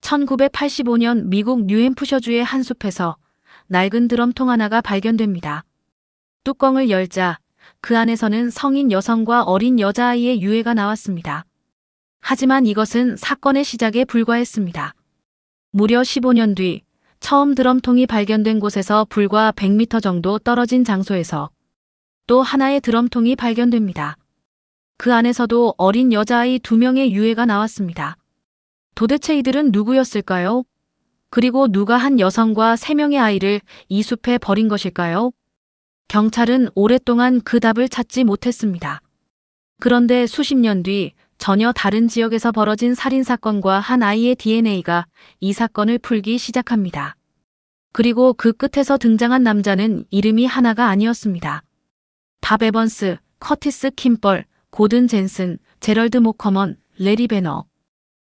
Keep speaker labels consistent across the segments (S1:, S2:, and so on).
S1: 1985년 미국 뉴햄프셔주의 한 숲에서 낡은 드럼통 하나가 발견됩니다. 뚜껑을 열자 그 안에서는 성인 여성과 어린 여자아이의 유해가 나왔습니다. 하지만 이것은 사건의 시작에 불과했습니다. 무려 15년 뒤 처음 드럼통이 발견된 곳에서 불과 100m 정도 떨어진 장소에서 또 하나의 드럼통이 발견됩니다. 그 안에서도 어린 여자아이 2명의 유해가 나왔습니다. 도대체 이들은 누구였을까요? 그리고 누가 한 여성과 3명의 아이를 이 숲에 버린 것일까요? 경찰은 오랫동안 그 답을 찾지 못했습니다. 그런데 수십 년 뒤 전혀 다른 지역에서 벌어진 살인사건과 한 아이의 DNA가 이 사건을 풀기 시작합니다. 그리고 그 끝에서 등장한 남자는 이름이 하나가 아니었습니다. 밥 에번스, 커티스 킴벌, 고든 젠슨, 제럴드 모커먼, 레리 베너.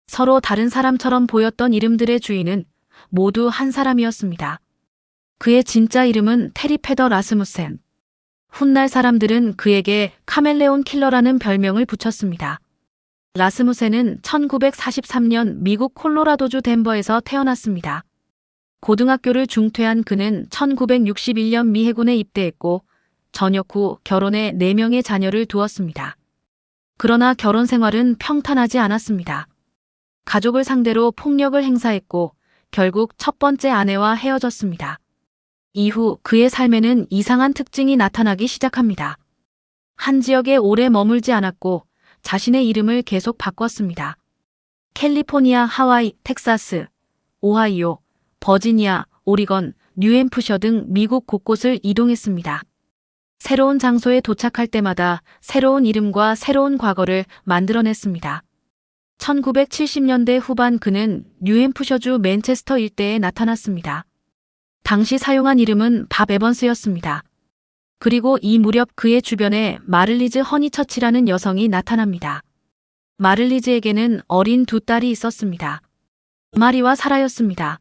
S1: 서로 다른 사람처럼 보였던 이름들의 주인은 모두 한 사람이었습니다. 그의 진짜 이름은 테리 페더 라스무센. 훗날 사람들은 그에게 카멜레온 킬러라는 별명을 붙였습니다. 라스무센은 1943년 미국 콜로라도주 덴버에서 태어났습니다. 고등학교를 중퇴한 그는 1961년 미 해군에 입대했고 전역 후 결혼해 4명의 자녀를 두었습니다. 그러나 결혼 생활은 평탄하지 않았습니다. 가족을 상대로 폭력을 행사했고 결국 첫 번째 아내와 헤어졌습니다. 이후 그의 삶에는 이상한 특징이 나타나기 시작합니다. 한 지역에 오래 머물지 않았고 자신의 이름을 계속 바꿨습니다. 캘리포니아, 하와이, 텍사스, 오하이오, 버지니아, 오리건, 뉴햄프셔 등 미국 곳곳을 이동했습니다. 새로운 장소에 도착할 때마다 새로운 이름과 새로운 과거를 만들어냈습니다. 1970년대 후반 그는 뉴햄프셔주 맨체스터 일대에 나타났습니다. 당시 사용한 이름은 밥 에번스였습니다. 그리고 이 무렵 그의 주변에 마를리즈 허니처치라는 여성이 나타납니다. 마를리즈에게는 어린 2딸이 있었습니다. 마리와 사라였습니다.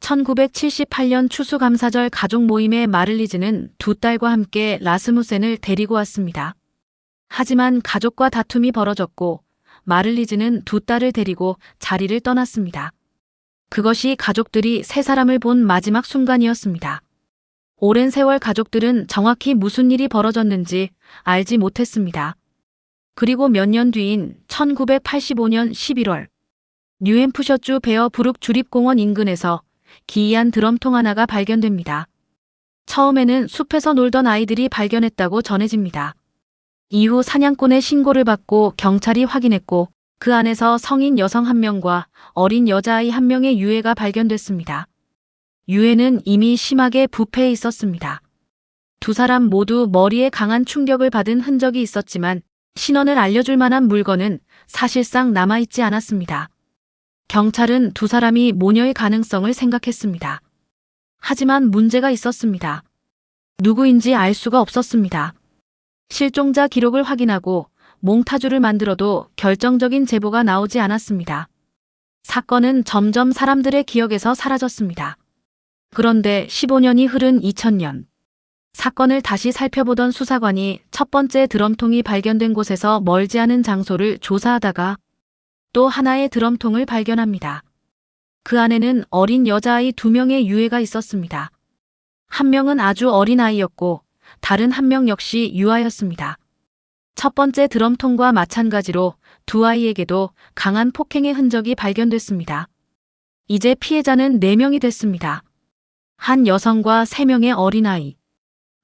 S1: 1978년 추수감사절 가족 모임에 마를리즈는 2딸과 함께 라스무센을 데리고 왔습니다. 하지만 가족과 다툼이 벌어졌고 마를리즈는 2딸을 데리고 자리를 떠났습니다. 그것이 가족들이 3사람을 본 마지막 순간이었습니다. 오랜 세월 가족들은 정확히 무슨 일이 벌어졌는지 알지 못했습니다. 그리고 몇 년 뒤인 1985년 11월 뉴햄프셔주 베어브룩 주립공원 인근에서 기이한 드럼통 하나가 발견됩니다. 처음에는 숲에서 놀던 아이들이 발견했다고 전해집니다. 이후 사냥꾼의 신고를 받고 경찰이 확인했고 그 안에서 성인 여성 1명과 어린 여자아이 1명의 유해가 발견됐습니다. 유해는 이미 심하게 부패해 있었습니다. 2사람 모두 머리에 강한 충격을 받은 흔적이 있었지만 신원을 알려줄 만한 물건은 사실상 남아있지 않았습니다. 경찰은 2사람이 모녀의 가능성을 생각했습니다. 하지만 문제가 있었습니다. 누구인지 알 수가 없었습니다. 실종자 기록을 확인하고 몽타주를 만들어도 결정적인 제보가 나오지 않았습니다. 사건은 점점 사람들의 기억에서 사라졌습니다. 그런데 15년이 흐른 2000년, 사건을 다시 살펴보던 수사관이 첫 번째 드럼통이 발견된 곳에서 멀지 않은 장소를 조사하다가 또 하나의 드럼통을 발견합니다. 그 안에는 어린 여자아이 2명의 유해가 있었습니다. 1명은 아주 어린 아이였고 다른 1명 역시 유아였습니다. 첫 번째 드럼통과 마찬가지로 2 아이에게도 강한 폭행의 흔적이 발견됐습니다. 이제 피해자는 4명이 됐습니다. 한 여성과 3명의 어린아이.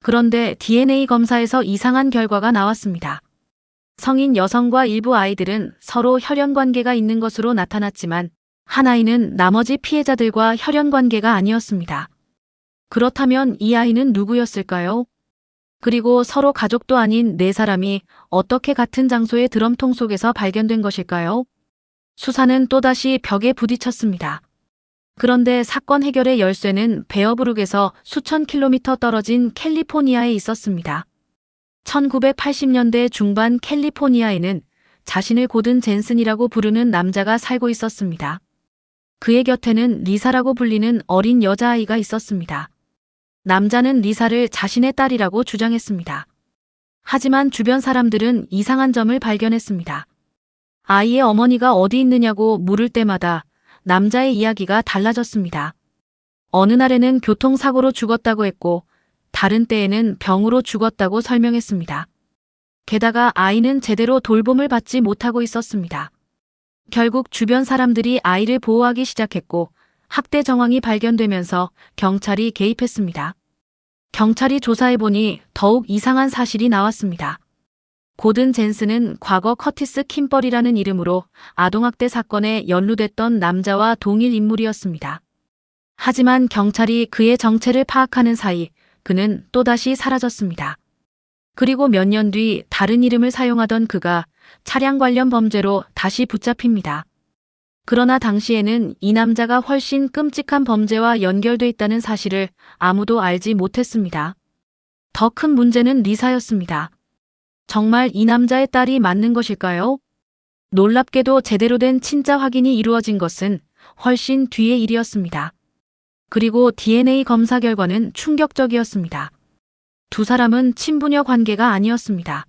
S1: 그런데 DNA 검사에서 이상한 결과가 나왔습니다. 성인 여성과 일부 아이들은 서로 혈연관계가 있는 것으로 나타났지만 한 아이는 나머지 피해자들과 혈연관계가 아니었습니다. 그렇다면 이 아이는 누구였을까요? 그리고 서로 가족도 아닌 4사람이 어떻게 같은 장소의 드럼통 속에서 발견된 것일까요? 수사는 또다시 벽에 부딪혔습니다. 그런데 사건 해결의 열쇠는 베어브룩에서 수천 킬로미터 떨어진 캘리포니아에 있었습니다. 1980년대 중반 캘리포니아에는 자신을 고든 젠슨이라고 부르는 남자가 살고 있었습니다. 그의 곁에는 리사라고 불리는 어린 여자아이가 있었습니다. 남자는 리사를 자신의 딸이라고 주장했습니다. 하지만 주변 사람들은 이상한 점을 발견했습니다. 아이의 어머니가 어디 있느냐고 물을 때마다 남자의 이야기가 달라졌습니다. 어느 날에는 교통사고로 죽었다고 했고 다른 때에는 병으로 죽었다고 설명했습니다. 게다가 아이는 제대로 돌봄을 받지 못하고 있었습니다. 결국 주변 사람들이 아이를 보호하기 시작했고 학대 정황이 발견되면서 경찰이 개입했습니다. 경찰이 조사해보니 더욱 이상한 사실이 나왔습니다. 고든 젠슨은 과거 커티스 킴벌이라는 이름으로 아동학대 사건에 연루됐던 남자와 동일 인물이었습니다. 하지만 경찰이 그의 정체를 파악하는 사이 그는 또다시 사라졌습니다. 그리고 몇 년 뒤 다른 이름을 사용하던 그가 차량 관련 범죄로 다시 붙잡힙니다. 그러나 당시에는 이 남자가 훨씬 끔찍한 범죄와 연결돼 있다는 사실을 아무도 알지 못했습니다. 더 큰 문제는 리사였습니다. 정말 이 남자의 딸이 맞는 것일까요? 놀랍게도 제대로 된 친자 확인이 이루어진 것은 훨씬 뒤의 일이었습니다. 그리고 DNA 검사 결과는 충격적이었습니다. 두 사람은 친부녀 관계가 아니었습니다.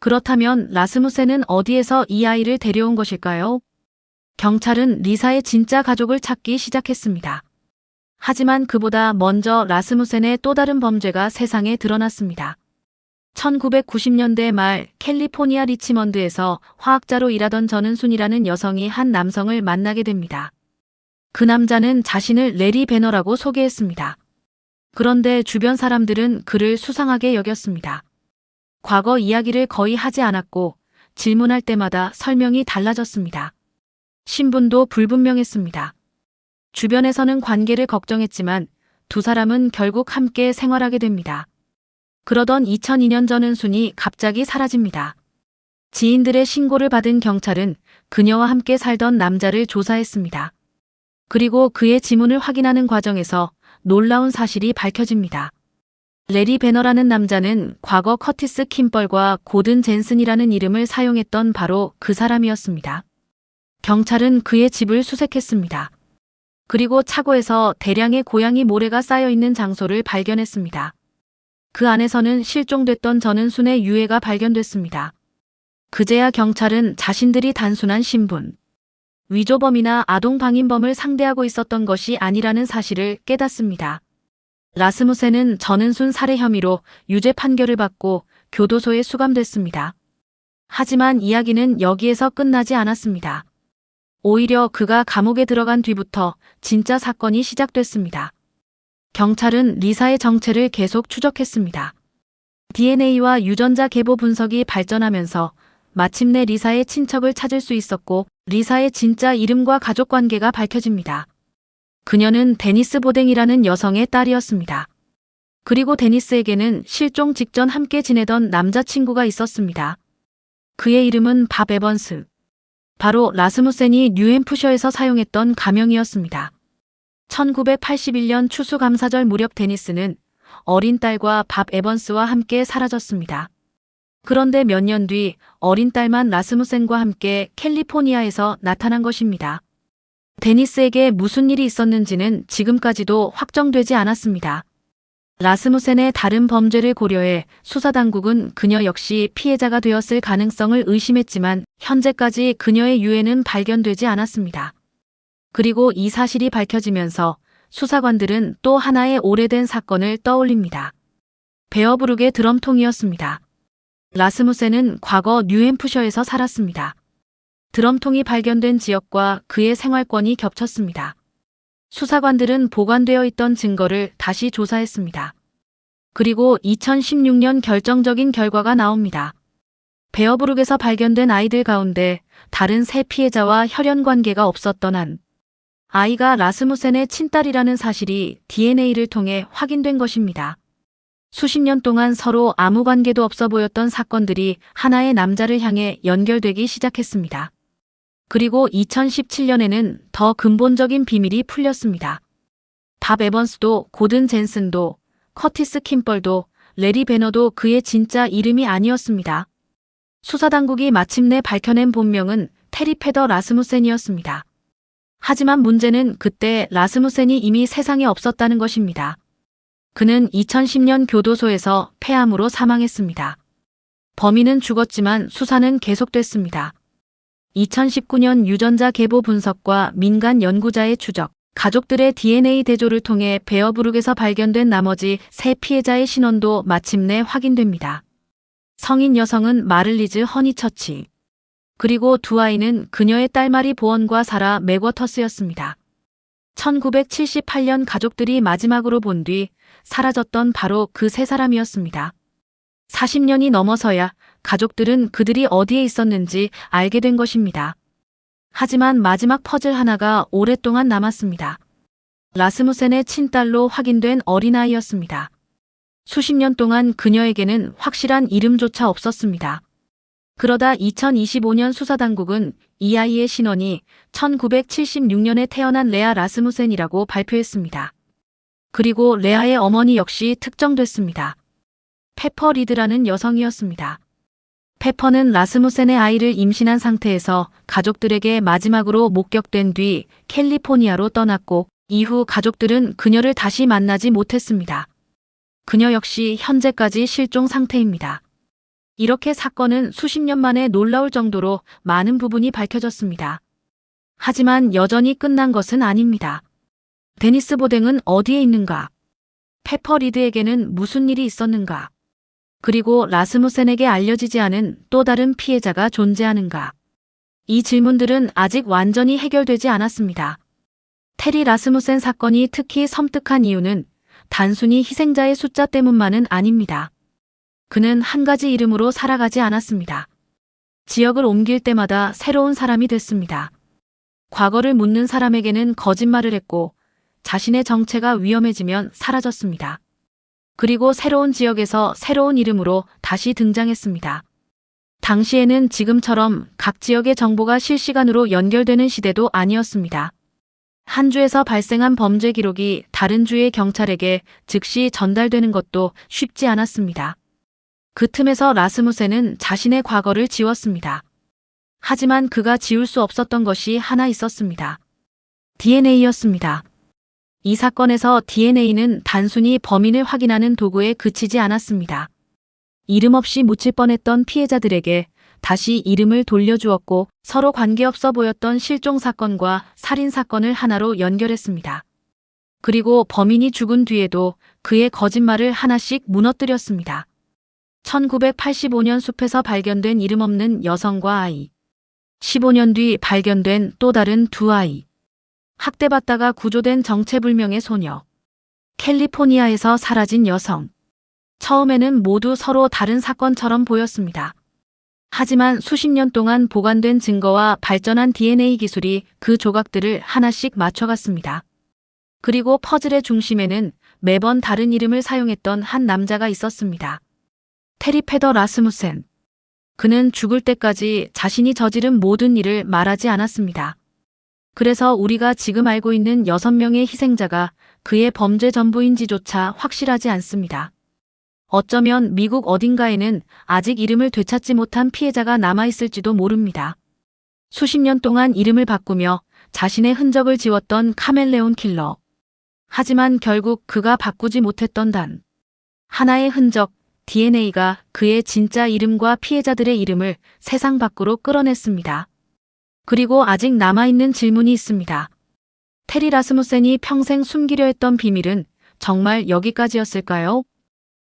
S1: 그렇다면 라스무센은 어디에서 이 아이를 데려온 것일까요? 경찰은 리사의 진짜 가족을 찾기 시작했습니다. 하지만 그보다 먼저 라스무센의 또 다른 범죄가 세상에 드러났습니다. 1990년대 말 캘리포니아 리치먼드에서 화학자로 일하던 전은순이라는 여성이 한 남성을 만나게 됩니다. 그 남자는 자신을 레리 베너라고 소개했습니다. 그런데 주변 사람들은 그를 수상하게 여겼습니다. 과거 이야기를 거의 하지 않았고 질문할 때마다 설명이 달라졌습니다. 신분도 불분명했습니다. 주변에서는 관계를 걱정했지만 두 사람은 결국 함께 생활하게 됩니다. 그러던 2002년 전은순이 갑자기 사라집니다. 지인들의 신고를 받은 경찰은 그녀와 함께 살던 남자를 조사했습니다. 그리고 그의 지문을 확인하는 과정에서 놀라운 사실이 밝혀집니다. 레리 베너라는 남자는 과거 커티스 킴벌과 고든 젠슨이라는 이름을 사용했던 바로 그 사람이었습니다. 경찰은 그의 집을 수색했습니다. 그리고 차고에서 대량의 고양이 모래가 쌓여 있는 장소를 발견했습니다. 그 안에서는 실종됐던 전은순의 유해가 발견됐습니다. 그제야 경찰은 자신들이 단순한 신분, 위조범이나 아동방임범을 상대하고 있었던 것이 아니라는 사실을 깨닫습니다. 라스무센은 전은순 살해 혐의로 유죄 판결을 받고 교도소에 수감됐습니다. 하지만 이야기는 여기에서 끝나지 않았습니다. 오히려 그가 감옥에 들어간 뒤부터 진짜 사건이 시작됐습니다. 경찰은 리사의 정체를 계속 추적했습니다. DNA와 유전자 계보 분석이 발전하면서 마침내 리사의 친척을 찾을 수 있었고 리사의 진짜 이름과 가족 관계가 밝혀집니다. 그녀는 데니스 보댕이라는 여성의 딸이었습니다. 그리고 데니스에게는 실종 직전 함께 지내던 남자친구가 있었습니다. 그의 이름은 밥 에번스. 바로 라스무센이 뉴햄프셔에서 사용했던 가명이었습니다. 1981년 추수감사절 무렵 데니스는 어린 딸과 밥 에번스와 함께 사라졌습니다. 그런데 몇 년 뒤 어린 딸만 라스무센과 함께 캘리포니아에서 나타난 것입니다. 데니스에게 무슨 일이 있었는지는 지금까지도 확정되지 않았습니다. 라스무센의 다른 범죄를 고려해 수사당국은 그녀 역시 피해자가 되었을 가능성을 의심했지만 현재까지 그녀의 유해는 발견되지 않았습니다. 그리고 이 사실이 밝혀지면서 수사관들은 또 하나의 오래된 사건을 떠올립니다. 베어브룩의 드럼통이었습니다. 라스무센은 과거 뉴햄프셔에서 살았습니다. 드럼통이 발견된 지역과 그의 생활권이 겹쳤습니다. 수사관들은 보관되어 있던 증거를 다시 조사했습니다. 그리고 2016년 결정적인 결과가 나옵니다. 베어브룩에서 발견된 아이들 가운데 다른 세 피해자와 혈연 관계가 없었던 한 아이가 라스무센의 친딸이라는 사실이 DNA를 통해 확인된 것입니다. 수십 년 동안 서로 아무 관계도 없어 보였던 사건들이 하나의 남자를 향해 연결되기 시작했습니다. 그리고 2017년에는 더 근본적인 비밀이 풀렸습니다. 밥 에번스도 고든 젠슨도 커티스 킴벌도 레리 베너도 그의 진짜 이름이 아니었습니다. 수사당국이 마침내 밝혀낸 본명은 테리 페더 라스무센이었습니다. 하지만 문제는 그때 라스무센이 이미 세상에 없었다는 것입니다. 그는 2010년 교도소에서 폐암으로 사망했습니다. 범인은 죽었지만 수사는 계속됐습니다. 2019년 유전자 계보 분석과 민간 연구자의 추적, 가족들의 DNA 대조를 통해 베어브룩에서 발견된 나머지 3 피해자의 신원도 마침내 확인됩니다. 성인 여성은 마를리즈 허니처치, 그리고 2 아이는 그녀의 딸마리 보언과 사라 맥워터스였습니다. 1978년 가족들이 마지막으로 본 뒤 사라졌던 바로 그 3사람이었습니다. 40년이 넘어서야 가족들은 그들이 어디에 있었는지 알게 된 것입니다. 하지만 마지막 퍼즐 하나가 오랫동안 남았습니다. 라스무센의 친딸로 확인된 어린아이였습니다. 수십 년 동안 그녀에게는 확실한 이름조차 없었습니다. 그러다 2025년 수사당국은 이 아이의 신원이 1976년에 태어난 레아 라스무센이라고 발표했습니다. 그리고 레아의 어머니 역시 특정됐습니다. 페퍼 리드라는 여성이었습니다. 페퍼는 라스무센의 아이를 임신한 상태에서 가족들에게 마지막으로 목격된 뒤 캘리포니아로 떠났고 이후 가족들은 그녀를 다시 만나지 못했습니다. 그녀 역시 현재까지 실종 상태입니다. 이렇게 사건은 수십 년 만에 놀라울 정도로 많은 부분이 밝혀졌습니다. 하지만 여전히 끝난 것은 아닙니다. 데니스 보댕은 어디에 있는가? 페퍼 리드에게는 무슨 일이 있었는가? 그리고 라스무센에게 알려지지 않은 또 다른 피해자가 존재하는가? 이 질문들은 아직 완전히 해결되지 않았습니다. 테리 라스무센 사건이 특히 섬뜩한 이유는 단순히 희생자의 숫자 때문만은 아닙니다. 그는 한 가지 이름으로 살아가지 않았습니다. 지역을 옮길 때마다 새로운 사람이 됐습니다. 과거를 묻는 사람에게는 거짓말을 했고 자신의 정체가 위험해지면 사라졌습니다. 그리고 새로운 지역에서 새로운 이름으로 다시 등장했습니다. 당시에는 지금처럼 각 지역의 정보가 실시간으로 연결되는 시대도 아니었습니다. 한 주에서 발생한 범죄 기록이 다른 주의 경찰에게 즉시 전달되는 것도 쉽지 않았습니다. 그 틈에서 라스무센은 자신의 과거를 지웠습니다. 하지만 그가 지울 수 없었던 것이 하나 있었습니다. DNA였습니다. 이 사건에서 DNA는 단순히 범인을 확인하는 도구에 그치지 않았습니다. 이름 없이 묻힐 뻔했던 피해자들에게 다시 이름을 돌려주었고 서로 관계없어 보였던 실종 사건과 살인 사건을 하나로 연결했습니다. 그리고 범인이 죽은 뒤에도 그의 거짓말을 하나씩 무너뜨렸습니다. 1985년 숲에서 발견된 이름 없는 여성과 아이. 15년 뒤 발견된 또 다른 2 아이. 학대받다가 구조된 정체불명의 소녀. 캘리포니아에서 사라진 여성. 처음에는 모두 서로 다른 사건처럼 보였습니다. 하지만 수십 년 동안 보관된 증거와 발전한 DNA 기술이 그 조각들을 하나씩 맞춰갔습니다. 그리고 퍼즐의 중심에는 매번 다른 이름을 사용했던 한 남자가 있었습니다. 테리 페더 라스무센. 그는 죽을 때까지 자신이 저지른 모든 일을 말하지 않았습니다. 그래서 우리가 지금 알고 있는 6명의 희생자가 그의 범죄 전부인지조차 확실하지 않습니다. 어쩌면 미국 어딘가에는 아직 이름을 되찾지 못한 피해자가 남아있을지도 모릅니다. 수십 년 동안 이름을 바꾸며 자신의 흔적을 지웠던 카멜레온 킬러. 하지만 결국 그가 바꾸지 못했던 단 하나의 흔적, DNA가 그의 진짜 이름과 피해자들의 이름을 세상 밖으로 끌어냈습니다. 그리고 아직 남아있는 질문이 있습니다. 테리 라스무센이 평생 숨기려 했던 비밀은 정말 여기까지였을까요?